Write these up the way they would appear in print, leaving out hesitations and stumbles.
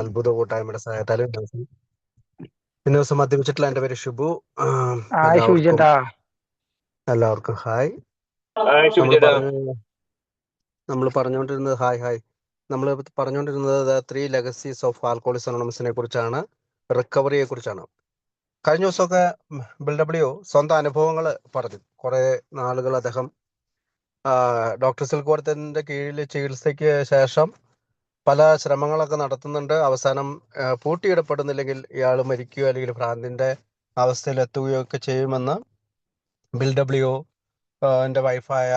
അത്ഭുത കൂട്ടായ്മയുടെ സഹായത്താലും ഇന്ന് ദിവസം മദ്യപിച്ചിട്ടുള്ള എൻ്റെ പേര് ഷിബു. ഹായ് ഷൂജേട്ടാ. എല്ലാവർക്കും ഹായ്. നമ്മൾ പറഞ്ഞുകൊണ്ടിരുന്നത് നമ്മൾ പറഞ്ഞുകൊണ്ടിരുന്നത് 3 ലെഗസീസ് ഓഫ് ആൽക്കഹോളിക്സ് അനോണിമസിനെ കുറിച്ചാണ്, റിക്കവറിയെ കുറിച്ചാണ്. കഴിഞ്ഞ ദിവസമൊക്കെ ബിൽഡബ്ല്യു സ്വന്തം അനുഭവങ്ങൾ പറഞ്ഞു. കുറെ നാളുകൾ അദ്ദേഹം ഡോക്ടർ സിൽക്കോർത്തിന്റെ കീഴിൽ ചികിത്സയ്ക്ക് ശേഷം പല ശ്രമങ്ങളൊക്കെ നടത്തുന്നുണ്ട്. അവസാനം പൂട്ടിയിടപ്പെടുന്നില്ലെങ്കിൽ ഇയാൾ മരിക്കുകയോ അല്ലെങ്കിൽ ഭ്രാന്തിന്റെ അവസ്ഥയിലെത്തുകയോ ഒക്കെ ചെയ്യുമെന്ന് ബിൽഡബ്ല്യു എൻ്റെ വൈഫായ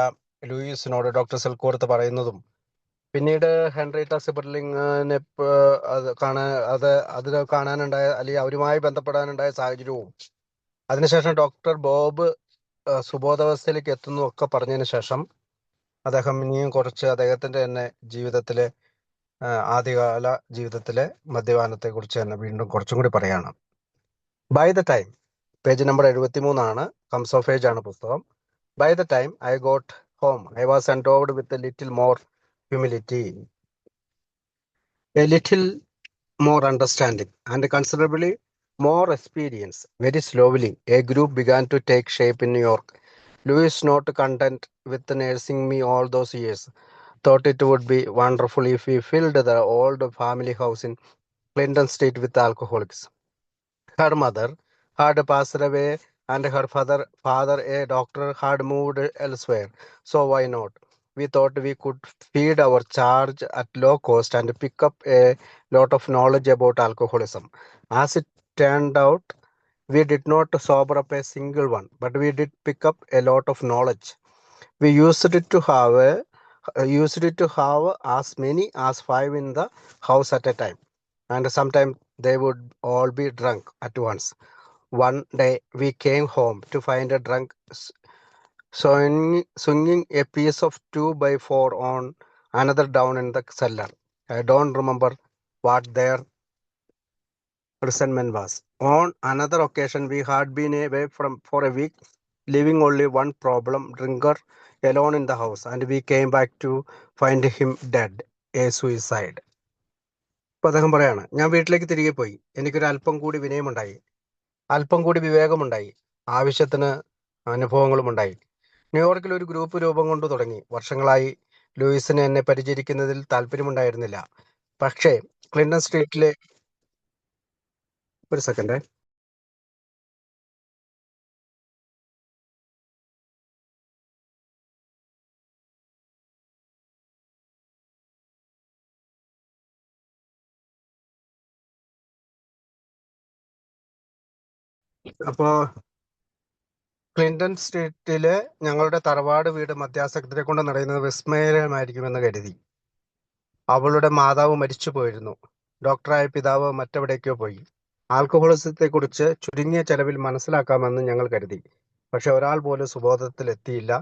ലൂയിസിനോട് ഡോക്ടർ സിൽക്കോർത്ത് പറയുന്നതും, പിന്നീട് ഹെൻറിയറ്റ സിബർലിങ്ങിനെ അതിനെ കാണാനുണ്ടായ അല്ലെങ്കിൽ അവരുമായി ബന്ധപ്പെടാനുണ്ടായ സാഹചര്യവും, അതിനുശേഷം ഡോക്ടർ ബോബ് സുബോധാവസ്ഥയിലേക്ക് എത്തുന്നു ഒക്കെ പറഞ്ഞതിന് ശേഷം അദ്ദേഹം ഇനിയും കുറച്ച് അദ്ദേഹത്തിന്റെ തന്നെ ജീവിതത്തിലെ ആദ്യകാല ജീവിതത്തിലെ മദ്യപാനത്തെ കുറിച്ച് തന്നെ വീണ്ടും കുറച്ചും കൂടി പറയാണ്. By the time, page number 73 comes of age ആണ് പുസ്തകം. By the time I got home, I was endowed with a little more humility, a little more understanding, and considerably more experience. Very slowly, a group began to take shape in New York. Louis, not content with nursing me all those years, thought it would be wonderful if we filled the old family house in Clinton Street with alcoholics. Her mother had passed away, and her father, a doctor, had moved elsewhere. So why not? We thought we could feed our charge at low cost and pick up a lot of knowledge about alcoholism. As it turned out, we did not sober up a single one, but we did pick up a lot of knowledge. We used it to have as many as 5 in the house at a time, and sometimes they would all be drunk at once. One day we came home to find a drunk swinging a piece of 2x4 on another down in the cellar. I don't remember what their resentment was. On another occasion, we had been away for a week, leaving only one problem drinker alone in the house, and we came back to find him dead, a suicide. അപ്പൊ അദ്ദേഹം പറയാണ്, ഞാൻ വീട്ടിലേക്ക് തിരികെ പോയി. എനിക്കൊരു അല്പം കൂടി വിനയമുണ്ടായി, അല്പം കൂടി വിവേകമുണ്ടായി, ആവശ്യത്തിന് അനുഭവങ്ങളും ഉണ്ടായി. ന്യൂയോർക്കിൽ ഒരു ഗ്രൂപ്പ് രൂപം കൊണ്ടു തുടങ്ങി. വർഷങ്ങളായി ലൂയിസിന് എന്നെ പരിചരിക്കുന്നതിൽ താല്പര്യമുണ്ടായിരുന്നില്ല. പക്ഷേ ക്ലിന്റൺ സ്ട്രീറ്റിലെ ഒരു സെക്കൻഡ് അപ്പോ ക്ലിന്റൺ സ്ട്രീറ്റിലെ ഞങ്ങളുടെ തറവാട് വീട് മദ്യാസക്തരെ കൊണ്ട് നടയുന്നത് വിസ്മയമായിരിക്കുമെന്ന് കരുതി. അവളുടെ മാതാവ് മരിച്ചു പോയിരുന്നു. ഡോക്ടറായ പിതാവ് മറ്റെവിടേക്കോ പോയി. ആൽക്കഹോളിസത്തെ കുറിച്ച് ചുരുങ്ങിയ ചെലവിൽ മനസ്സിലാക്കാമെന്ന് ഞങ്ങൾ കരുതി. പക്ഷെ ഒരാൾ പോലും സുബോധത്തിൽ എത്തിയില്ല.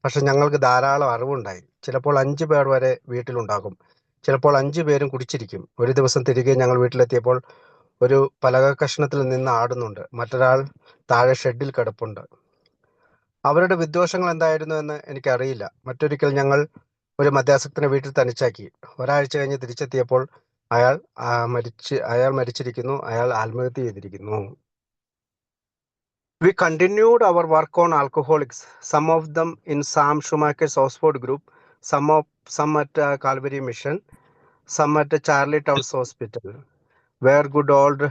പക്ഷെ ഞങ്ങൾക്ക് ധാരാളം അറിവുണ്ടായി. ചിലപ്പോൾ 5 പേർ വരെ വീട്ടിലുണ്ടാകും, ചിലപ്പോൾ 5 പേരും കുടിച്ചിരിക്കും. ഒരു ദിവസം തിരികെ ഞങ്ങൾ വീട്ടിലെത്തിയപ്പോൾ ഒരു പലക കഷ്ണത്തിൽ നിന്ന് ആടുന്നുണ്ട്, മറ്റൊരാൾ താഴെ ഷെഡിൽ കിടപ്പുണ്ട്. അവരുടെ വിദ്വേഷങ്ങൾ എന്തായിരുന്നു എന്ന് എനിക്കറിയില്ല. മറ്റൊരിക്കൽ ഞങ്ങൾ ഒരു മദ്യാസക്തനെ വീട്ടിൽ തനിച്ചാക്കി. ഒരാഴ്ച കഴിഞ്ഞ് തിരിച്ചെത്തിയപ്പോൾ അയാൾ മരിച്ചിരിക്കുന്നു. അയാൾ ആത്മഹത്യ ചെയ്തിരിക്കുന്നു. We continued our work on alcoholics, some of them in Sam Schumacher's Oxford group, some at Calvary Mission, some at Charlie Towns Hospital, where good old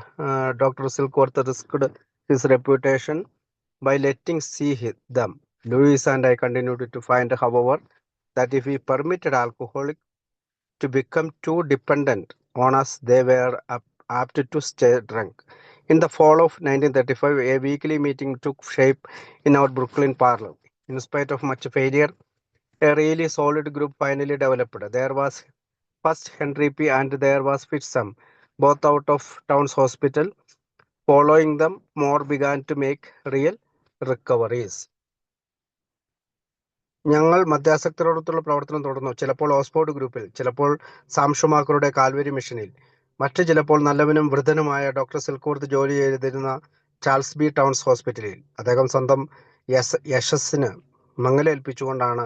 Dr. Silkworth risked his reputation by letting see them. Louis and I continued to find, however, that if we permitted alcoholics to become too dependent on us, they were apt to stay drunk. In the fall of 1935, a weekly meeting took shape in our Brooklyn parlor. In spite of much failure, a really solid group finally developed. There was first Henry P. and there was Fitzham, both out of Towns Hospital. Following them, more began to make real recoveries. ഞങ്ങൾ മദ്യാസക്തരോടൊത്തുള്ള പ്രവർത്തനം തുടർന്നു. ചിലപ്പോൾ Oxford ഗ്രൂപ്പിൽ, ചിലപ്പോൾ Sam ഷുമാക്കറുടെ Calvary മിഷനിൽ, മറ്റു ചിലപ്പോൾ നല്ലവനും വൃദ്ധനുമായ ഡോക്ടർ സിൽക്കോർത്ത് ജോലി ചെയ്തിരുന്ന ചാൾസ് ബി ടൗൺസ് ഹോസ്പിറ്റലിൽ. അദ്ദേഹം സ്വന്തം യശസ്സിന് മങ്ങലേൽപ്പിച്ചുകൊണ്ടാണ്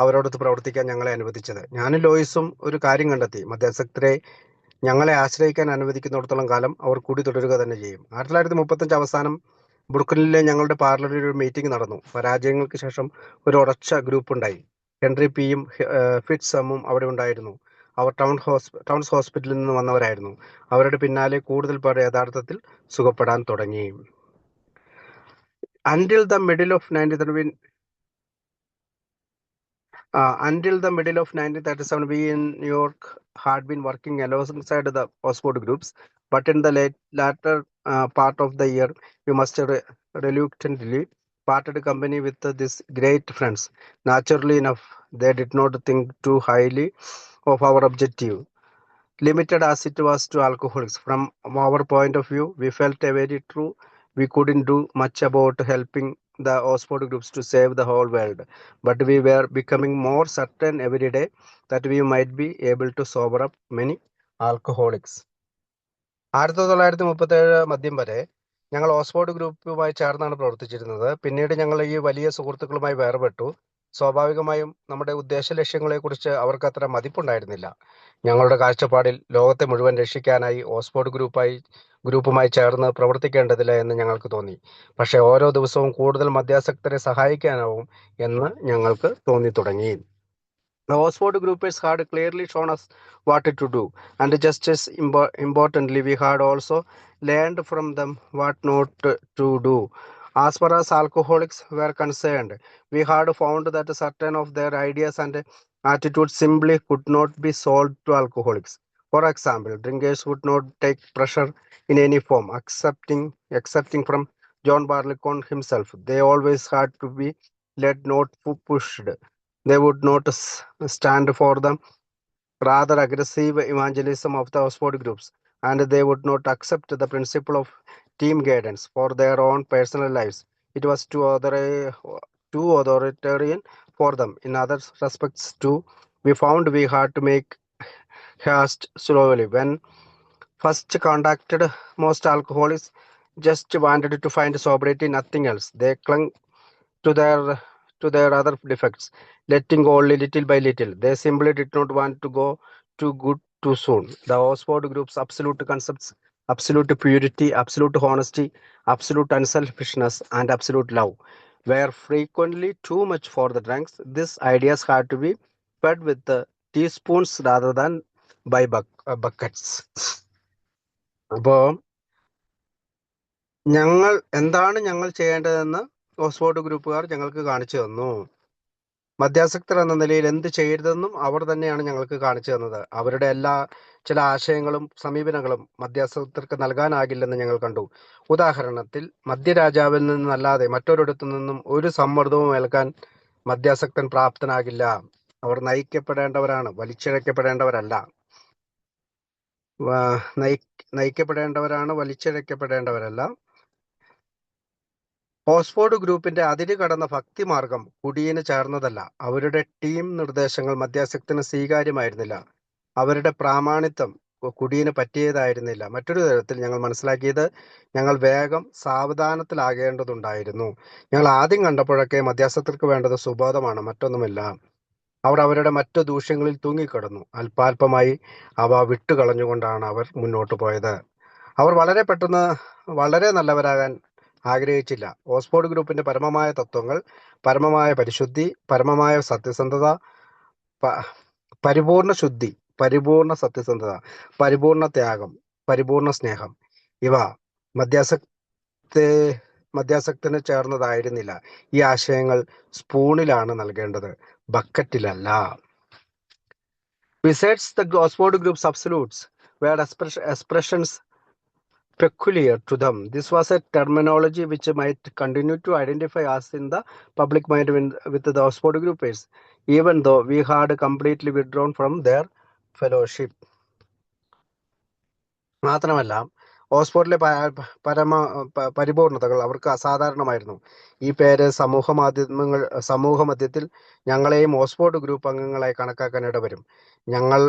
അവരോടൊത്ത് പ്രവർത്തിക്കാൻ ഞങ്ങളെ അനുവദിച്ചത്. ഞാനും ലോയിസും ഒരു കാര്യം കണ്ടെത്തി. മദ്യാസക്തരെ ഞങ്ങളെ ആശ്രയിക്കാൻ അനുവദിക്കുന്നിടത്തോളം കാലം അവർ കൂടി തുടരുക തന്നെ ചെയ്യും. 1935 അവസാനം ബ്രുക്കലിലെ ഞങ്ങളുടെ പാർലറിൽ ഒരു മീറ്റിംഗ് നടന്നു. പരാജയങ്ങൾക്ക് ശേഷം ഒരു ഉറച്ച ഗ്രൂപ്പ് ഉണ്ടായി. ഹെൻറി പിയും ഫിറ്റ്സമും അവിടെ ഉണ്ടായിരുന്നു. അവർ ടൗൺസ് ഹോസ്പിറ്റലിൽ നിന്ന് വന്നവരായിരുന്നു. അവരുടെ പിന്നാലെ കൂടുതൽ പേർ യഥാർത്ഥത്തിൽ സുഖപ്പെടാൻ തുടങ്ങി. Until the middle of 1937, we in New York had been working alongside the Oxford groups, but in the latter part of the year, we must reluctantly parted company with these great friends. Naturally enough, they did not think too highly of our objective, limited as it was to alcoholics. From our point of view, we felt very true. We couldn't do much about helping the Oxford groups to save the whole world, but we were becoming more certain every day that we might be able to sober up many alcoholics. 1937 മധ്യം വരെ ഞങ്ങൾ Oxford ഗ്രൂപ്പുമായി ചേർന്നാണ് പ്രവർത്തിച്ചിരുന്നത്. പിന്നീട് ഞങ്ങൾ ഈ വലിയ സുഹൃത്തുക്കളുമായി വേർപെട്ടു. സ്വാഭാവികമായും നമ്മുടെ ഉദ്ദേശ ലക്ഷ്യങ്ങളെക്കുറിച്ച് അവർക്ക് അത്ര മതിപ്പുണ്ടായിരുന്നില്ല. ഞങ്ങളുടെ കാഴ്ചപ്പാടിൽ ലോകത്തെ മുഴുവൻ രക്ഷിക്കാനായി ഓക്സ്ഫോർഡ് ഗ്രൂപ്പുമായി ചേർന്ന് പ്രവർത്തിക്കേണ്ടതില്ല എന്ന് ഞങ്ങൾക്ക് തോന്നി. പക്ഷേ ഓരോ ദിവസവും കൂടുതൽ മദ്യാസക്തരെ സഹായിക്കാനാവും എന്ന് ഞങ്ങൾക്ക് തോന്നി തുടങ്ങി. The Oxford groupers had clearly shown us what to do, and just as importantly, we had also learned from them what not to do. As far as alcoholics were concerned, we had found that certain of their ideas and attitudes simply could not be sold to alcoholics. For example, drinkers would not take pressure in any form, excepting from John Barleycorn himself. They always had to be led, not pushed. They would not stand for the rather aggressive evangelism of the Oxford groups, and they would not accept the principle of team guidance for their own personal lives. It was too authoritarian for them. In other respects, too, we found we had to make haste slowly. When first contacted, most alcoholics just wanted to find sobriety, nothing else. They clung to their other defects, letting go only little by little. They simply did not want to go too good too soon. The Oxford group's absolute concepts, absolute purity, absolute honesty, absolute unselfishness, and absolute love were frequently too much for the drunks. These ideas had to be fed with the teaspoons rather than by buckets. അപ്പോൾ ഞങ്ങൾ ചെയ്യേണ്ടതെന്ന് Oxford ഗ്രൂപ്പുകാർ ഞങ്ങൾക്ക് കാണിച്ചു തന്നു. മദ്യാസക്തർ എന്ന നിലയിൽ എന്ത് ചെയ്യരുതെന്നും അവർ തന്നെയാണ് ഞങ്ങൾക്ക് കാണിച്ചു തന്നത്. അവരുടെ ചില ആശയങ്ങളും സമീപനങ്ങളും മദ്യാസക്തർക്ക് നൽകാനാകില്ലെന്ന് ഞങ്ങൾ കണ്ടു. ഉദാഹരണത്തിൽ, മദ്യരാജാവിൽ നിന്നല്ലാതെ മറ്റൊരിടത്തു നിന്നും ഒരു സമ്മർദ്ദവും ഏൽക്കാൻ മദ്യാസക്തൻ പ്രാപ്തനാകില്ല. അവർ നയിക്കപ്പെടേണ്ടവരാണ്, വലിച്ചിഴക്കപ്പെടേണ്ടവരല്ല. വലിച്ചിഴക്കപ്പെടേണ്ടവരല്ല. ഓക്സ്ഫോർഡ് ഗ്രൂപ്പിന്റെ അതിര് കടന്ന ഭക്തിമാർഗം കുടിയിന് ചേർന്നതല്ല. അവരുടെ ടീം നിർദ്ദേശങ്ങൾ മദ്യാസക്തന് സ്വീകാര്യമായിരുന്നില്ല. അവരുടെ പ്രാമാണിത്വം കുടിയിന് പറ്റിയതായിരുന്നില്ല. മറ്റൊരു തരത്തിൽ ഞങ്ങൾ മനസ്സിലാക്കിയത്, ഞങ്ങൾ വേഗം സാവധാനത്തിലാകേണ്ടതുണ്ടായിരുന്നു. ഞങ്ങൾ ആദ്യം കണ്ടപ്പോഴൊക്കെ മദ്യാസക്തർക്ക് വേണ്ടത് സുബോധമാണ്, മറ്റൊന്നുമില്ല. അവർ അവരുടെ മറ്റു ദൂഷ്യങ്ങളിൽ തൂങ്ങിക്കിടന്നു. അല്പാൽപമായി അവ വിട്ടുകളഞ്ഞുകൊണ്ടാണ് അവർ മുന്നോട്ട് പോയത്. അവർ വളരെ പെട്ടെന്ന് വളരെ നല്ലവരാകാൻ ആഗ്രഹിച്ചില്ല. ഓക്സ്ഫോർഡ് ഗ്രൂപ്പിന്റെ പരമമായ തത്വങ്ങൾ, പരമമായ പരിശുദ്ധി, പരമമായ സത്യസന്ധത, പരിപൂർണ ശുദ്ധി, പരിപൂർണ സത്യസന്ധത, പരിപൂർണ ത്യാഗം, പരിപൂർണ സ്നേഹം, ഇവ മദ്യാസക്തന് ചേർന്നതായിരുന്നില്ല. ഈ ആശയങ്ങൾ സ്പൂണിലാണ് നൽകേണ്ടത്, ബക്കറ്റിലല്ല. Besides, the Oxford group's absolutes were expressions peculiar to them. This was a terminology which might continue to identify us in the public mind with the Oxford groupers, even though we had completely withdrawn from their fellowship. മാത്രമല്ല, ഓക്സ്ഫോർഡിലെ പരിപൂർണതകൾ അവർക്ക് അസാധാരണമായിരുന്നു. ഈ പേര് സമൂഹമധ്യത്തിൽ ഞങ്ങളെയും Oxford group അംഗങ്ങളായി കണക്കാക്കാൻ ഇടവരും. ഞങ്ങൾ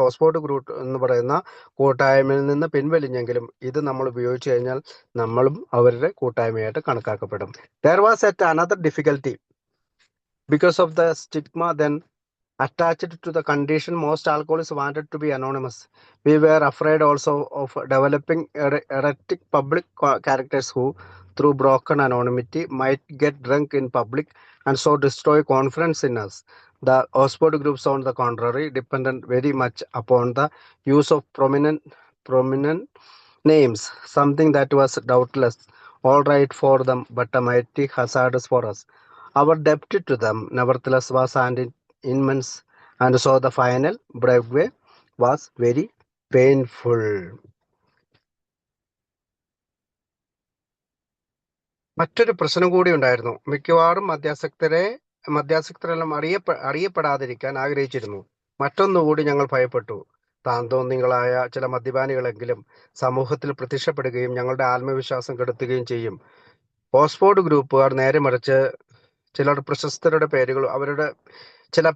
Oxford group എന്ന് പറയുന്ന കൂട്ടായ്മയിൽ നിന്ന് പിൻവലിഞ്ഞെങ്കിലും ഇത് നമ്മൾ ഉപയോഗിച്ചു കഴിഞ്ഞാൽ നമ്മളും അവരുടെ കൂട്ടായ്മയായിട്ട് കണക്കാക്കപ്പെടും. There was yet another difficulty. Because of the stigma then attached to the condition most alcoholists wanted to be anonymous. We were afraid also of developing erratic public characters who, through broken anonymity, might get drunk in public and so destroy confidence in us. The Oxford groups, on the contrary, depended very much upon the use of prominent names, something that was doubtless all right for them, but a mighty hazardous for us. Our debt to them, nevertheless, was an immense, and so the final breakaway was very painful. മറ്റൊരു പ്രശ്നം കൂടി ഉണ്ടായിരുന്നു. മിക്കവാറും മദ്യാസക്തരെല്ലാം അറിയപ്പെടാതിരിക്കാൻ ആഗ്രഹിച്ചിരുന്നു. മറ്റൊന്നുകൂടി ഞങ്ങൾ ഭയപ്പെട്ടു. താന്തോന്നികളായ ചില മദ്യപാനികളെങ്കിലും സമൂഹത്തിൽ പ്രത്യക്ഷപ്പെടുകയും ഞങ്ങളുടെ ആത്മവിശ്വാസം കെടുത്തുകയും ചെയ്യും. ഓക്സ്ഫോർഡ് ഗ്രൂപ്പുകാർ നേരെ മറിച്ച് ചില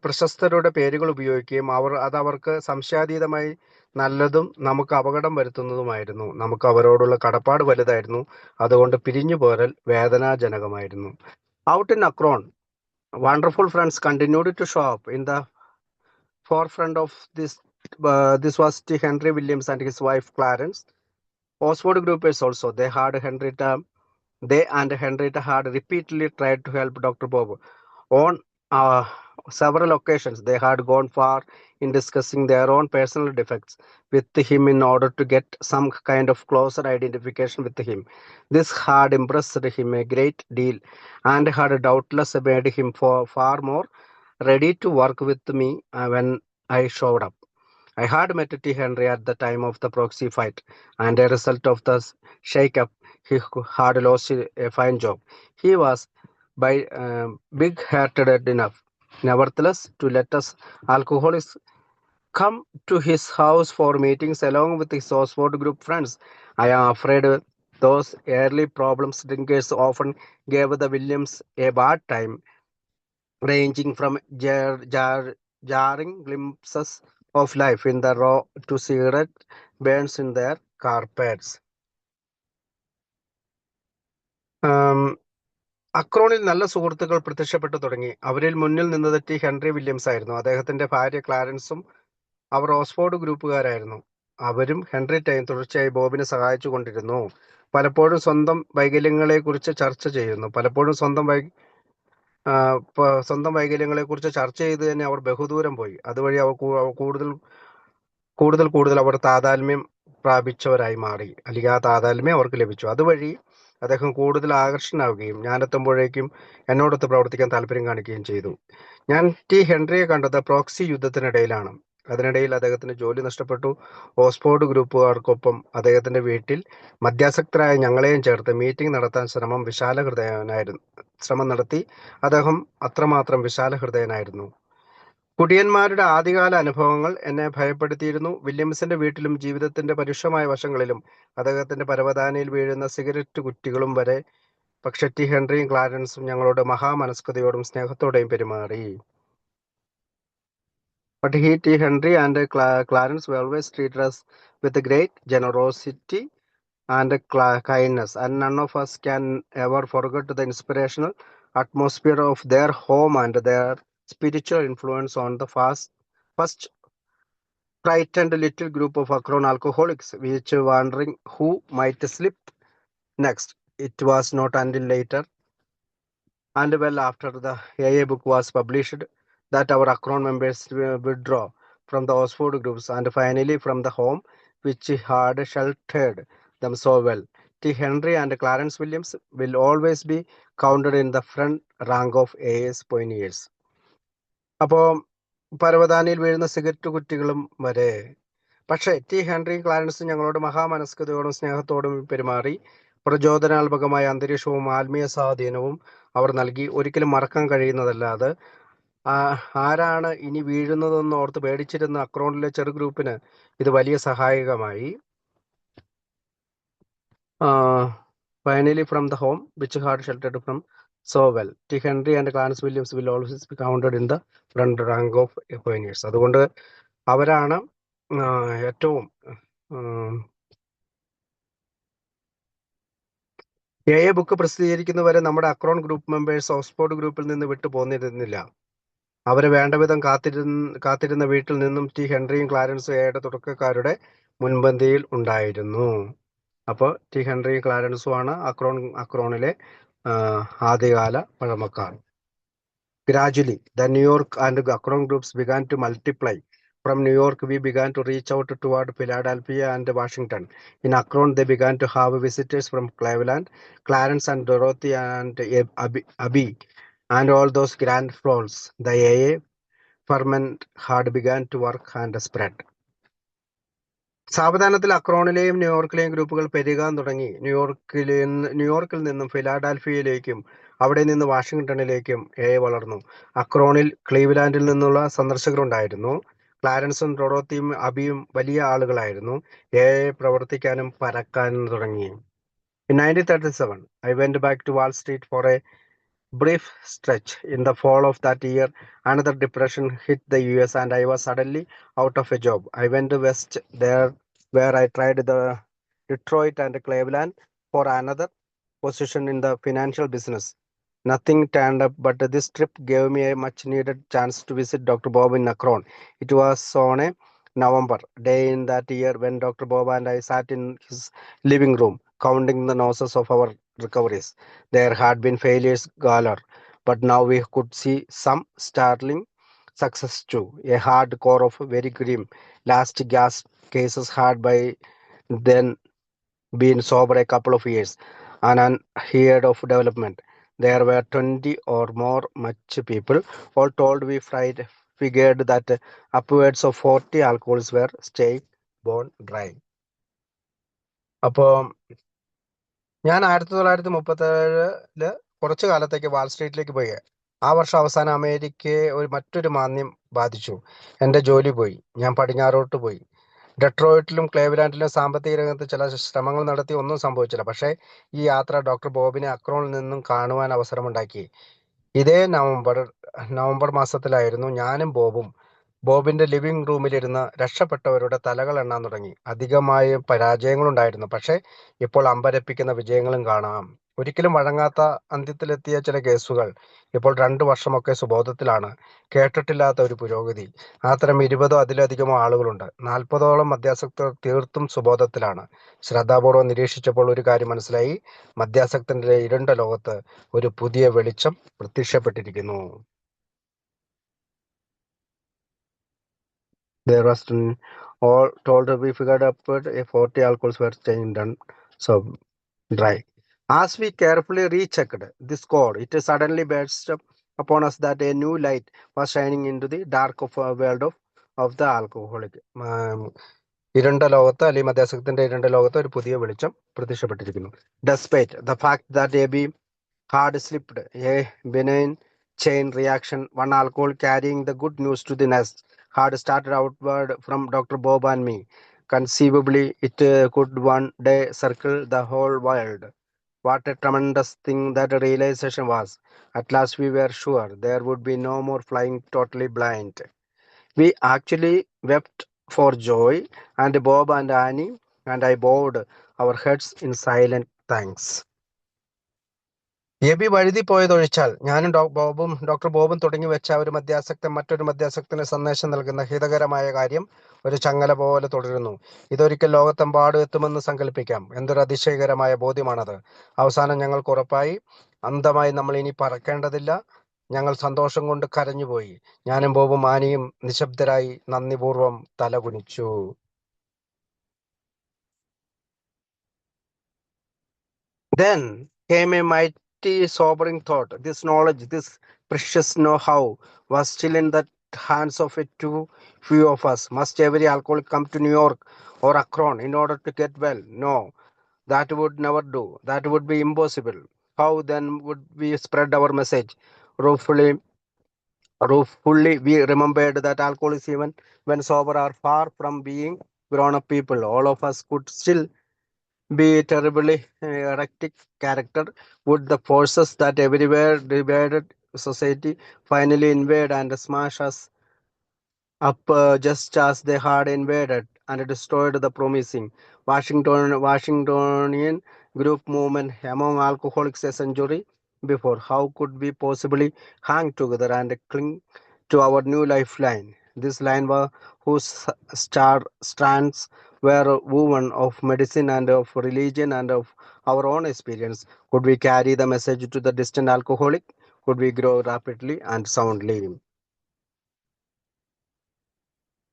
പ്രശസ്തരുടെ പേരുകൾ ഉപയോഗിക്കുകയും അവർക്ക് സംശയാതീതമായി നല്ലതും നമുക്ക് അപകടം വരുത്തുന്നതുമായിരുന്നു. നമുക്ക് അവരോടുള്ള കടപ്പാട് വലുതായിരുന്നു. അതുകൊണ്ട് പിരിഞ്ഞു പോരൽ വേദനാജനകമായിരുന്നു. Out in Akron, wonderful friends continued to show up. In the forefront of this was T. Henry Williams and his wife Clarence. Oxford groupers also. They and Henrietta had repeatedly tried to help Dr. Bob. On several occasions, they had gone far in discussing their own personal defects with him in order to get some kind of closer identification with him. This had impressed him a great deal and had doubtless made him far more ready to work with me when I showed up. I had met T. Henry at the time of the proxy fight, and a result of the shake-up, he had lost a fine job. He was big-hearted enough, nevertheless, to let us alcoholics come to his house for meetings along with his Oxford group friends. I am afraid those early problems drinkers often gave the Williams a bad time, ranging from jarring glimpses of life in the raw to cigarette burns in their carpets. അക്രോണിൽ നല്ല സുഹൃത്തുക്കൾ പ്രത്യക്ഷപ്പെട്ടു തുടങ്ങി. അവരിൽ മുന്നിൽ നിന്നത് T. Henry Williams ആയിരുന്നു. അദ്ദേഹത്തിന്റെ ഭാര്യ ക്ലാരൻസും അവർ ഓക്സ്ഫോർഡ് ഗ്രൂപ്പുകാരായിരുന്നു. അവരും ഹെൻറിറ്റയും തുടർച്ചയായി ബോബിനെ സഹായിച്ചു കൊണ്ടിരുന്നു. പലപ്പോഴും സ്വന്തം വൈകല്യങ്ങളെക്കുറിച്ച് ചർച്ച ചെയ്ത് തന്നെ അവർ ബഹുദൂരം പോയി. അതുവഴി അവർ കൂടുതൽ അവർ താതാത്മ്യം പ്രാപിച്ചവരായി മാറി. അല്ലെങ്കിൽ ആ താതാത്മ്യം അവർക്ക് ലഭിച്ചു. അതുവഴി അദ്ദേഹം കൂടുതൽ ആകർഷണനാവുകയും ഞാനെത്തുമ്പോഴേക്കും എന്നോടൊത്ത് പ്രവർത്തിക്കാൻ താല്പര്യം കാണിക്കുകയും ചെയ്തു. ഞാൻ ടി. ഹെൻറിയെ കണ്ടത് പ്രോക്സി യുദ്ധത്തിനിടയിലാണ്. അതിനിടയിൽ അദ്ദേഹത്തിന് ജോലി നഷ്ടപ്പെട്ടു. ഓക്സ്ഫോർഡ് ഗ്രൂപ്പുകാർക്കൊപ്പം അദ്ദേഹത്തിന്റെ വീട്ടിൽ മദ്യാസക്തരായ ഞങ്ങളെയും ചേർത്ത് മീറ്റിംഗ് നടത്താൻ ശ്രമം നടത്തി. അദ്ദേഹം അത്രമാത്രം വിശാലഹൃദയനായിരുന്നു. കുടിയന്മാരുടെ ആദ്യകാല അനുഭവങ്ങൾ എന്നെ ഭയപ്പെടുത്തിയിരുന്നു. വില്യംസിന്റെ വീട്ടിലും ജീവിതത്തിന്റെ പരുഷമായ വശങ്ങളിലും അദ്ദേഹത്തിന്റെ പരവതാനിയിൽ വീഴുന്ന സിഗരറ്റ് കുറ്റികളും വരെ. പക്ഷെ ടി. ഹെൻറിയും ക്ലാരൻസും ഞങ്ങളോട് മഹാമനസ്കതയോടും സ്നേഹത്തോടെയും പെരുമാറി. But T. Henry and Clarence always treated us with great generosity and kindness, and none of us can ever forget the inspirational atmosphere of their home and their spiritual influence on the first frightened little group of Akron alcoholics, which wondering who might slip next. It was not until later and well after the AA book was published that our Akron members withdraw from the Oxford groups and finally from the home which had sheltered them so well. T. Henry and Clarence Williams will always be counted in the front rank of AA's pioneers. അപ്പോൾ പരവതാനിയിൽ വീഴുന്ന cigarette കുറ്റികളും വരെ. പക്ഷേ T. ഹെൻറിയും ക്ലാരൻസും ഞങ്ങളോട് മഹാമനസ്കതയോടും സ്നേഹത്തോടും പെരുമാറി. പ്രചോദനാത്മകമായ അന്തരീക്ഷവും ആത്മീയ സ്വാധീനവും അവർ നൽകി. ഒരിക്കലും മറക്കാൻ കഴിയുന്നതല്ലാതെ ആരാണ് ഇനി വീഴുന്നതെന്ന് ഓർത്ത് പേടിച്ചിരുന്ന അക്രോണിലെ ചെറു ഗ്രൂപ്പിന് ഇത് വലിയ സഹായകമായി. Finally from the home which had sheltered from so well. T. Henry and Clarence Williams will always be counted in the front rank of pioneers. അതുകൊണ്ട് അവരാണ് ഏറ്റവും AA ബുക്ക് പ്രസിദ്ധീകരിക്കുന്നവരെ നമ്മുടെ അക്രോൺ ഗ്രൂപ്പ് മെമ്പേഴ്സ് ഓക്സ്ഫോർഡ് ഗ്രൂപ്പിൽ നിന്ന് വിട്ടു പോന്നിരുന്നില്ല. അവരെ വേണ്ടവിധം കാത്തിരുന്ന വീട്ടിൽ നിന്നും ടി ഹെൻറിയും ക്ലാരൻസും എയുടെ തുടക്കക്കാരുടെ മുൻപന്തിയിൽ ഉണ്ടായിരുന്നു. അപ്പോൾ ടി ഹെൻറിയും ക്ലാരൻസുമാണ് അക്രോണിലെ ആദ്യകാല പഴമക്കാർ. Gradually, the New York and Akron groups began to multiply. From New York, we began to reach out toward Philadelphia and Washington. In Akron, they began to have visitors from Cleveland, Clarence and Dorothy and Abby, and all those grand falls. The AA ferment had begun to work and spread. സാവധാനത്തിൽ അക്രോണിലെയും ന്യൂയോർക്കിലെയും ഗ്രൂപ്പുകൾ പെരുകാൻ തുടങ്ങി. ന്യൂയോർക്കിൽ നിന്നും ഫിലാഡൽഫിയയിലേക്കും അവിടെ നിന്ന് വാഷിംഗ്ടണിലേക്കും വളർന്നു. അക്രോണിൽ ക്ലീവ്ലാൻഡിൽ നിന്നുള്ള സന്ദർശകരുണ്ടായിരുന്നു. ക്ലാരൻസും ഡൊറോത്തിയും അബിയും വലിയ ആളുകളായിരുന്നു. പ്രവർത്തിക്കാനും പരക്കാനും തുടങ്ങി. In 1937, I went back to Wall Street for a brief stretch. In the fall of that year, another depression hit the US and I was suddenly out of a job. I went west there where I tried the Detroit and Cleveland for another position in the financial business. Nothing turned up, but this trip gave me a much needed chance to visit Dr. Bob in Akron. It was on a November day in that year when Dr. Bob and I sat in his living room counting the noses of our recoveries. There had been failures galore, but now we could see some startling success too. A hard core of very grim last gasp cases had by then been sober a couple of years, and unheard of development. There were 20 or more much people. All told, we figured that upwards of 40 alcohols were staying bone dry. അപ്പോൾ ഞാൻ 1937 കുറച്ചു കാലത്തേക്ക് വാൾ സ്ട്രീറ്റിലേക്ക് പോയി. ആ വർഷം അവസാനം അമേരിക്കയെ മറ്റൊരു മാന്ദ്യം ബാധിച്ചു. എൻ്റെ ജോലി പോയി. ഞാൻ പടിഞ്ഞാറോട്ട് പോയി. ഡെട്രോയിറ്റിലും ക്ലേവ്ലാൻഡിലും സാമ്പത്തിക രംഗത്ത് ചില ശ്രമങ്ങൾ നടത്തി. ഒന്നും സംഭവിച്ചില്ല. പക്ഷേ ഈ യാത്ര ഡോക്ടർ ബോബിനെ അക്രോണിൽ നിന്നും കാണുവാൻ അവസരമുണ്ടാക്കി. ഇതേ നവംബർ മാസത്തിലായിരുന്നു ഞാനും ബോബിന്റെ ലിവിംഗ് റൂമിലിരുന്ന് രക്ഷപ്പെട്ടവരുടെ തലകൾ എണ്ണാൻ തുടങ്ങി. അധികമായ പരാജയങ്ങളുണ്ടായിരുന്നു, പക്ഷേ ഇപ്പോൾ അമ്പരപ്പിക്കുന്ന വിജയങ്ങളും കാണാം. ഒരിക്കലും വഴങ്ങാത്ത അന്ത്യത്തിലെത്തിയ ചില കേസുകൾ. ഇപ്പോൾ 2 വർഷമൊക്കെ സുബോധത്തിലാണ്. കേട്ടിട്ടില്ലാത്ത ഒരു പുരോഗതി. അത്തരം 20 അതിലധികമോ ആളുകളുണ്ട്. 40ഓളം മദ്യാസക്തർ തീർത്തും സുബോധത്തിലാണ്. ശ്രദ്ധാപൂർവം നിരീക്ഷിച്ചപ്പോൾ ഒരു കാര്യം മനസ്സിലായി. മദ്യാസക്തന്റെ ഇരുണ്ട ലോകത്ത് ഒരു പുതിയ വെളിച്ചം പ്രത്യക്ഷപ്പെട്ടിരിക്കുന്നു. There was all told we figured upward 40 alcohols were staying done so dry. As we carefully rechecked this code, it suddenly burst upon us that a new light was shining into the dark of world of the alcoholic. ഇരുണ്ട ലോകത്ത് അല്ലെങ്കിൽ മദ്യാസക്തന്റെ ഇരുണ്ട ലോകത്ത് ഒരു പുതിയ വെളിച്ചം പ്രത്യക്ഷപ്പെട്ടിരിക്കുന്നു. Despite the fact that AB had slipped a benign chain reaction, one alcohol carrying the good news to the nest had started outward from Dr. Bob and me. Conceivably, it could one day circle the whole world. What a tremendous thing that realization was. At last we were sure there would be no more flying totally blind. We actually wept for joy, and Bob and Annie and I bowed our heads in silent thanks. Eby വഴുതി പോയതൊഴിച്ചാൽ ഞാനും doctor ബോബും തുടങ്ങി വെച്ച ഒരു മദ്യാസക്തൻ മറ്റൊരു മദ്യാസക്തന് സന്ദേശം നൽകുന്ന ഹിതകരമായ കാര്യം ഒരു ചങ്ങല പോലെ തുടരുന്നു. ഇതൊരിക്കൽ ലോകത്തെമ്പാടും എത്തുമെന്ന് സങ്കല്പിക്കാം. എന്തൊരു അതിശയകരമായ ബോധ്യമാണത്. അവസാനം ഞങ്ങൾക്ക് ഉറപ്പായി, അന്ധമായി നമ്മൾ ഇനി പറക്കേണ്ടതില്ല. ഞങ്ങൾ സന്തോഷം കൊണ്ട് കരഞ്ഞുപോയി. ഞാനും ബോബും ആനിയും നിശബ്ദരായി നന്ദിപൂർവം തലകുനിച്ചു. Then came a mighty sobering thought. This knowledge, this precious know-how was still in the hands of too few of us. Must every alcoholic come to New York or Akron in order to get well? No, that would never do. That would be impossible. How then would we spread our message? Ruefully, we remembered that alcoholics, even when sober, are far from being grown-up people. All of us could still be terribly erratic character. Would the forces that everywhere divided society finally invade and smash us up just as they had invaded and destroyed the promising Washingtonian group movement among alcoholics a century before? How could we possibly hang together and cling to our new lifeline. This line was whose strands were woven of medicine and of religion and of our own experience. Could we carry the message to the distant alcoholic? Could we grow rapidly and soundly?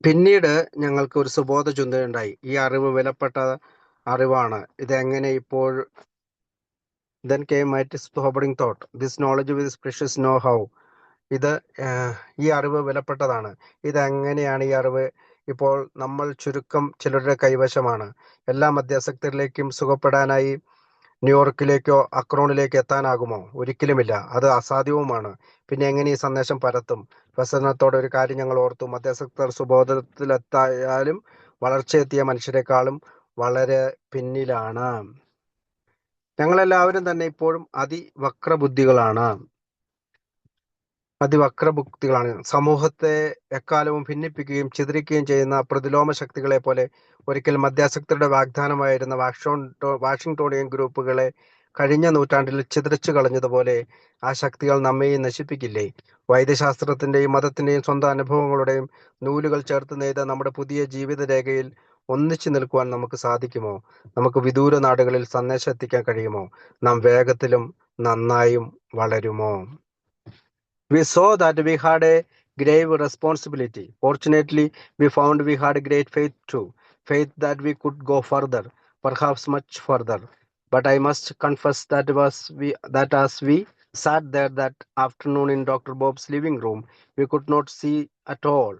പിന്നീട് ഞങ്ങൾക്ക് ഒരു സുബോധ ചിന്തയുണ്ടായി. ഈ അറിവ് വിലപ്പെട്ട അറിവാണ്. ഇതെങ്ങനെ ഇപ്പോൾ then came mighty sobering thought. This knowledge with this precious know-how. ഇത് ഈ അറിവ് വിലപ്പെട്ടതാണ്. ഇതെങ്ങനെയാണ് ഈ അറിവ് ഇപ്പോൾ നമ്മൾ ചുരുക്കം ചിലരുടെ കൈവശമാണ്. എല്ലാ മദ്യാസക്തരിലേക്കും സുഖപ്പെടാനായി ന്യൂയോർക്കിലേക്കോ അക്രോണിലേക്കോ എത്താനാകുമോ? ഒരിക്കലുമില്ല. അത് അസാധ്യവുമാണ്. പിന്നെ എങ്ങനെ ഈ സന്ദേശം പരത്തും? വ്യസനത്തോടെ ഒരു കാര്യം ഞങ്ങൾ ഓർത്തു. മദ്യാസക്തർ സുബോധത്തിലെത്തായാലും വളർച്ചയെത്തിയ മനുഷ്യരെക്കാളും വളരെ പിന്നിലാണ്. ഞങ്ങളെല്ലാവരും തന്നെ ഇപ്പോഴും അതിവക്രബുദ്ധികളാണ്. സമൂഹത്തെ എക്കാലവും ഭിന്നിപ്പിക്കുകയും ചിതറിക്കുകയും ചെയ്യുന്ന പ്രതിലോമ ശക്തികളെ പോലെ ഒരിക്കൽ മദ്യാസക്തരുടെ വാഗ്ദാനമായിരുന്ന വാഷിംഗ്ടോണിയൻ ഗ്രൂപ്പുകളെ കഴിഞ്ഞ നൂറ്റാണ്ടിൽ ചിതറിച്ചു കളഞ്ഞതുപോലെ ആ ശക്തികൾ നമ്മെയും നശിപ്പിക്കില്ലേ? വൈദ്യശാസ്ത്രത്തിന്റെയും മതത്തിന്റെയും സ്വന്തം അനുഭവങ്ങളുടെയും നൂലുകൾ ചേർത്ത് നെയ്ത നമ്മുടെ പുതിയ ജീവിത രേഖയിൽ ഒന്നിച്ചു നിൽക്കുവാൻ നമുക്ക് സാധിക്കുമോ? നമുക്ക് വിദൂര നാടുകളിൽ സന്ദേശം എത്തിക്കാൻ കഴിയുമോ? നാം വേഗത്തിലും നന്നായും വളരുമോ? We saw that we had a grave responsibility. Fortunately, we found we had great faith too. Faith that we could go further, perhaps much further. But I must confess that as we sat there that afternoon in Dr. Bob's living room, we could not see at all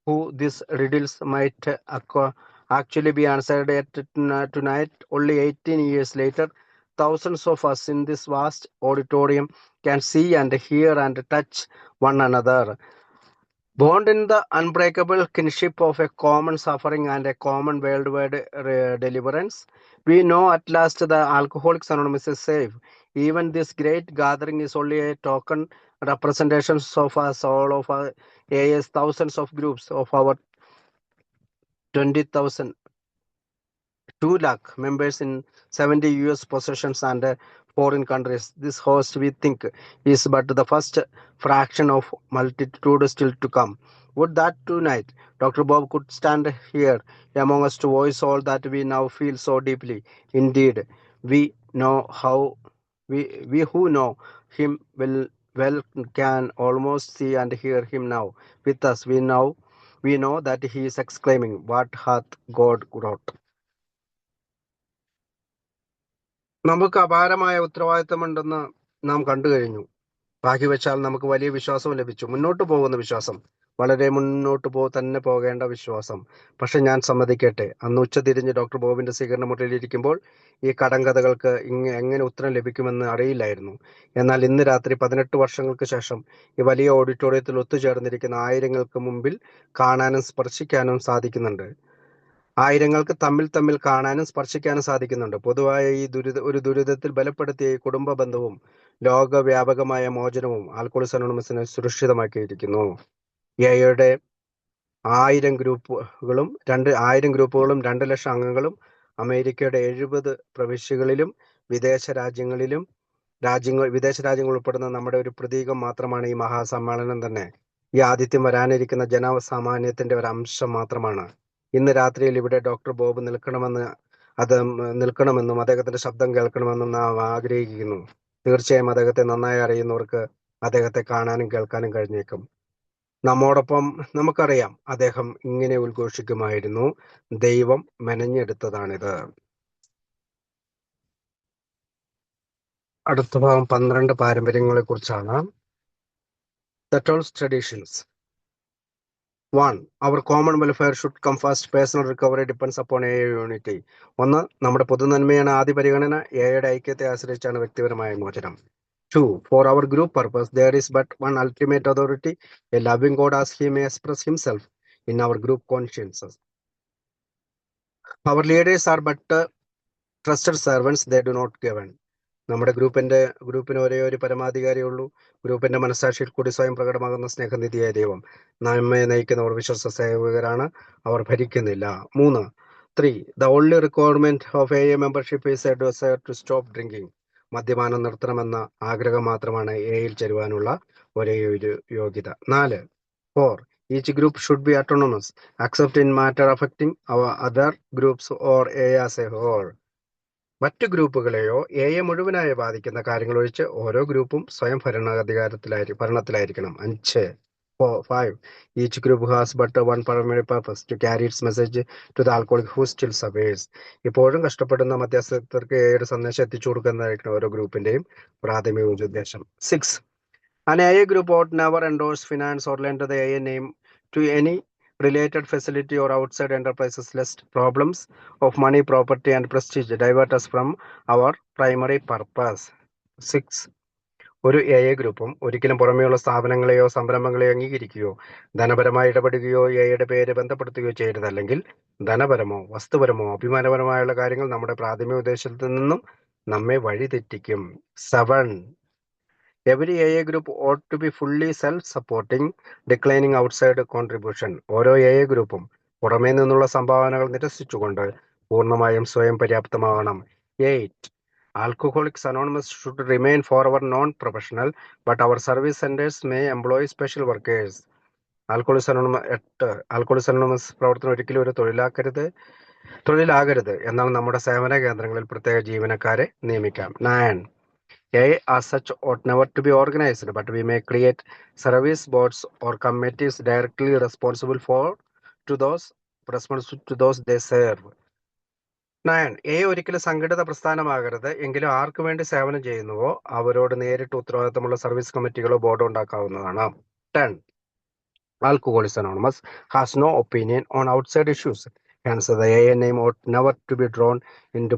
who these riddles might actually be answered at tonight. Only 18 years later, thousands of us in this vast auditorium can see and hear and touch one another, bound in the unbreakable kinship of a common suffering and a common worldwide deliverance. We know at last the Alcoholics Anonymous is safe. Even this great gathering is only a token representation of us, all of our AS, thousands of groups of our 20,000 2 lakh members in 70 US possessions and foreign countries. This host, we think, is but the first fraction of multitude still to come. Would that tonight Dr. Bob could stand here among us to voice all that we now feel so deeply. Indeed, we know how we who know him well can almost see and hear him now. With us, we know that he is exclaiming, "What hath God wrought?" നമുക്ക് അപാരമായ ഉത്തരവാദിത്തമുണ്ടെന്ന് നാം കണ്ടു കഴിഞ്ഞു. ഭാഗ്യവശാൽ നമുക്ക് വലിയ വിശ്വാസവും ലഭിച്ചു. മുന്നോട്ട് പോകുന്ന വിശ്വാസം, വളരെ മുന്നോട്ട് തന്നെ പോകേണ്ട വിശ്വാസം. പക്ഷെ ഞാൻ സമ്മതിക്കട്ടെ, അന്ന് ഉച്ചതിരിഞ്ഞ് ഡോക്ടർ ബോബിന്റെ സ്വീകരണ മുറിയിലിരിക്കുമ്പോൾ ഈ കടങ്കഥകൾക്ക് എങ്ങനെ ഉത്തരം ലഭിക്കുമെന്ന് അറിയില്ലായിരുന്നു. എന്നാൽ ഇന്ന് രാത്രി 18 വർഷങ്ങൾക്ക് ശേഷം ഈ വലിയ ഓഡിറ്റോറിയത്തിൽ ഒത്തുചേർന്നിരിക്കുന്ന ആയിരങ്ങൾക്ക് മുമ്പിൽ കാണാനും സ്പർശിക്കാനും സാധിക്കുന്നുണ്ട്. ആയിരങ്ങൾക്ക് തമ്മിൽ കാണാനും സ്പർശിക്കാനും സാധിക്കുന്നുണ്ട്. പൊതുവായ ഈ ദുരിതത്തിൽ ബലപ്പെടുത്തിയ ഈ കുടുംബ ബന്ധവും ലോകവ്യാപകമായ മോചനവും ആൽക്കഹോളിക്സ് അനോണിമസിനെ സുരക്ഷിതമാക്കിയിരിക്കുന്നു. എയുടെ 1000 ഗ്രൂപ്പുകളും 2 ലക്ഷം അംഗങ്ങളും അമേരിക്കയുടെ 70 പ്രവിശ്യകളിലും വിദേശ രാജ്യങ്ങൾ ഉൾപ്പെടുന്ന നമ്മുടെ ഒരു പ്രതീകം മാത്രമാണ് ഈ മഹാസമ്മേളനം തന്നെ. ഈ ആതിഥ്യം വരാനിരിക്കുന്ന ജനസാമാന്യത്തിന്റെ ഒരു അംശം മാത്രമാണ്. ഇന്ന് രാത്രിയിൽ ഇവിടെ ഡോക്ടർ ബോബ് നിൽക്കണമെന്നും അദ്ദേഹത്തിന്റെ ശബ്ദം കേൾക്കണമെന്നും നാം ആഗ്രഹിക്കുന്നു. തീർച്ചയായും അദ്ദേഹത്തെ നന്നായി അറിയുന്നവർക്ക് അദ്ദേഹത്തെ കാണാനും കേൾക്കാനും കഴിഞ്ഞേക്കും. നമ്മോടൊപ്പം നമുക്കറിയാം അദ്ദേഹം ഇങ്ങനെ ഉദ്ഘോഷിക്കുമായിരുന്നു, ദൈവം മെനഞ്ഞെടുത്തതാണിത്. അടുത്ത ഭാഗം 12 പാരമ്പര്യങ്ങളെ കുറിച്ചാണ്. The 12 traditions. 1. Our common welfare should come first. Personal recovery depends upon AA unity. 1. നമ്മുടെ പൊതുനന്മയാണ് ആദ്യ പരിഗണന. എയുടെ ഐക്യത്തെ ആശ്രയിച്ചാണ് വ്യക്തിപരമായ മോചനം. 2. For our group purpose, there is but one ultimate authority, a loving God as he may express himself in our group consciences. Our leaders are but trusted servants, they do not govern. നമ്മുടെ ഗ്രൂപ്പിന് ഒരേ ഒരു പരമാധികാരിയുള്ളൂ. ഗ്രൂപ്പിന്റെ മനസ്സാക്ഷിയിൽ കൂടി സ്വയം പ്രകടമാകുന്ന സ്നേഹനിധിയായ ദൈവം. നമ്മെ നയിക്കുന്നവർ വിശ്വസ്ത സേവകരാണ്, അവർ ഭരിക്കുന്നില്ല. 3. The only requirement of AA membership is a desire to stop drinking. മദ്യപാനം നിർത്തണമെന്ന ആഗ്രഹം മാത്രമാണ് എയിൽ ചേരുവാനുള്ള ഒരേ ഒരു യോഗ്യത. 4. 4. Each group should be autonomous, except in matter affecting our other groups or A as a whole. മറ്റു ഗ്രൂപ്പുകളെയോ എയെ മുഴുവനായി ബാധിക്കുന്ന കാര്യങ്ങൾ ഒഴിച്ച് ഓരോ ഗ്രൂപ്പും സ്വയം ഭരണത്തിലായിരിക്കണം. 5. 5. Each group has but one primary purpose, to carry its message to the alcoholic who still suffers. ഇപ്പോഴും കഷ്ടപ്പെടുന്ന മധ്യസ്ഥർക്ക് എയുടെ സന്ദേശം എത്തിച്ചു കൊടുക്കുന്നതായിരിക്കണം ഓരോ ഗ്രൂപ്പിന്റെയും പ്രാഥമിക ഉദ്ദേശം. 6. An AA group ought never endorse, finance, or lend the AA name to any related facility or outside enterprises, lest problems of money, property, and prestige divert us from our primary purpose. 6. ഒരു A ഗ്രൂപ്പും ഒരിക്കലും പുറമേയുള്ള സ്ഥാപനങ്ങളെയോ സംരംഭങ്ങളെയോ അംഗീകരിക്കുകയോ ധനപരമായി ഇടപെടുകയോ എയുടെ പേര് ബന്ധപ്പെടുത്തുകയോ ചെയ്യരുത്. അല്ലെങ്കിൽ ധനപരമോ വസ്തുപരമോ അഭിമാനപരമായുള്ള കാര്യങ്ങൾ നമ്മുടെ പ്രാഥമിക ഉദ്ദേശത്തിൽ നിന്നും നമ്മെ വഴിതെറ്റിക്കും. 7. Every AA group ought to be fully self-supporting, declining outside contribution. ഓരോ എ ഗ്രൂപ്പും പുറമേ നിന്നുള്ള സംഭാവനകൾ നിരസിച്ചുകൊണ്ട് പൂർണ്ണമായും സ്വയം പര്യാപ്തമാവണം. 8. Alcoholics Anonymous should remain forever non-professional, but our service centers may employ special workers. Alcoholics Anonymous പ്രവർത്തനം ഒരിക്കലും ഒരു തൊഴിലാകരുത്. എന്നാൽ നമ്മുടെ സേവന കേന്ദ്രങ്ങളിൽ പ്രത്യേക ജീവനക്കാരെ നിയമിക്കാം. 9. A as such ought never to be organized, but we may create service boards or committees directly responsible to those they serve. 9. A ഒരിക്കലും സംഘടിത പ്രസ്ഥാനമാകരുത്. എങ്കിലും ആർക്കു വേണ്ടി സേവനം ചെയ്യുന്നുവോ അവരോട് നേരിട്ട് ഉത്തരവാദിത്തമുള്ള service കമ്മിറ്റികളോ ബോർഡോ ഉണ്ടാക്കാവുന്നതാണ്. 10. Alcoholics Anonymous has no opinion on outside issues. Hence, the AA name ought never to be drawn into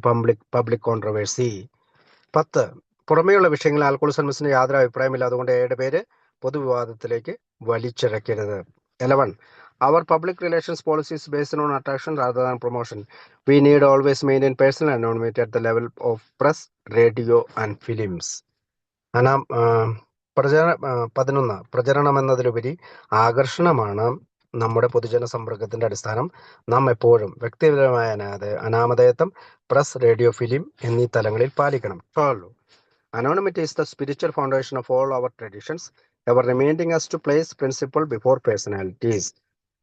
public controversy. 10. പുറമേയുള്ള വിഷയങ്ങളിൽ ആൽക്കഹോളിക്സ് അനോണിമസിന് യാതൊരു അഭിപ്രായമില്ല. അതുകൊണ്ട് എയുടെ പേര് പൊതുവിവാദത്തിലേക്ക് വലിച്ചിഴക്കരുത്. 11. Our public relations policy is based on attraction rather than promotion. We need always maintain personal anonymity at the level of press, radio, and films. 11. പ്രചരണം എന്നതിലുപരി ആകർഷണമാണ് നമ്മുടെ പൊതുജന സമ്പർക്കത്തിന്റെ അടിസ്ഥാനം. നാം എപ്പോഴും വ്യക്തിപരമായ അനാമധേയത്വം പ്രസ്, റേഡിയോ, ഫിലിം എന്നീ തലങ്ങളിൽ പാലിക്കണം. 12. Anonymity is the spiritual foundation of all our traditions, ever reminding us to place principle before personalities.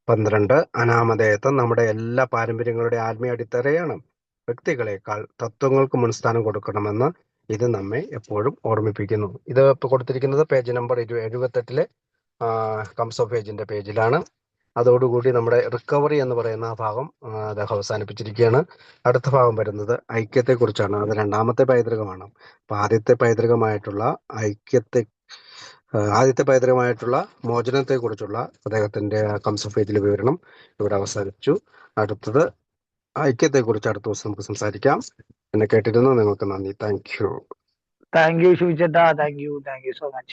12. അനാമധേയത്വം നമ്മുടെ എല്ലാ പാരമ്പര്യങ്ങളുടെ ആത്മീയ അടിത്തറയാണ്. വ്യക്തികളെക്കാൾ തത്വങ്ങൾക്ക് മുൻസ്ഥാനം കൊടുക്കണമെന്ന് ഇത് നമ്മെ എപ്പോഴും ഓർമ്മിപ്പിക്കുന്നു. ഇത് ഇപ്പോൾ കൊടുത്തിരിക്കുന്നത് പേജ് നമ്പർ 78 കംസ് ഓഫ് ഏജിന്റെ പേജിലാണ്. അതോടുകൂടി നമ്മുടെ റിക്കവറി എന്ന് പറയുന്ന ആ ഭാഗം അദ്ദേഹം അവസാനിപ്പിച്ചിരിക്കുകയാണ്. അടുത്ത ഭാഗം വരുന്നത് ഐക്യത്തെക്കുറിച്ചാണ്. അത് രണ്ടാമത്തെ പൈതൃകമാണ്. അപ്പൊ ആദ്യത്തെ പൈതൃകമായിട്ടുള്ള മോചനത്തെക്കുറിച്ചുള്ള അദ്ദേഹത്തിന്റെ കംസ് ഓഫ് ഏജിലെ വിവരണം ഇവിടെ അവസാനിച്ചു. അടുത്തത് ഐക്യത്തെക്കുറിച്ച് അടുത്ത ദിവസം നമുക്ക് സംസാരിക്കാം. എന്നെ കേട്ടിരുന്നു നിങ്ങൾക്ക് നന്ദി. Thank you. Thank you, Shivcheta. Thank you so much.